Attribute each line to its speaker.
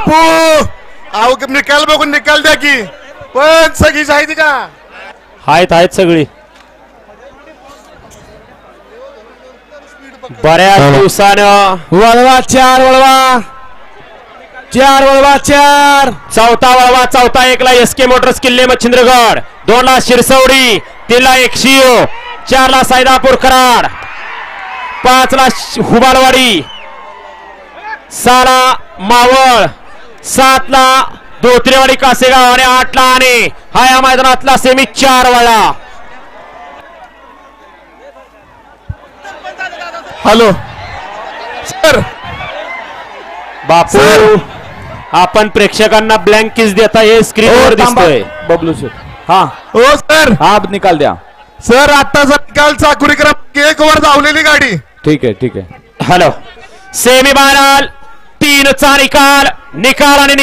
Speaker 1: बापू अहो निकाल बघून निकाल द्या की पण सगळी माहिती का
Speaker 2: आहेत सगळी बऱ्याच दिवसानं
Speaker 3: वळवा 4 वळवा 4 वळवा 4
Speaker 2: चौथा वळवा चौथा 1 ला एसके मोटर्स किल्ले मच्छिंद्रगड 2 ला शिरसवडी 3 ला एकशिव 4 ला सैदापूर कराड 5 ला हुबालवाडी 6 ला मावळ 7 ला धोत्रेवाडी कासेगाव आणि 8 ला आणे हा या मैदानातला सेमी 4 वळला.
Speaker 1: हॅलो सर
Speaker 2: बापू आपण प्रेक्षकांना ब्लँक किस देता हे स्क्रीनवर दिसतोय.
Speaker 3: बबलू शेठ हा
Speaker 1: हो सर
Speaker 3: हा निकाल द्या
Speaker 1: सर आत्ताचा निकाल चाकुरी क्रमांक 1 वर धावलेली गाडी.
Speaker 3: ठीक आहे
Speaker 2: हॅलो सेमी फायनल 3 चा निकाल आणि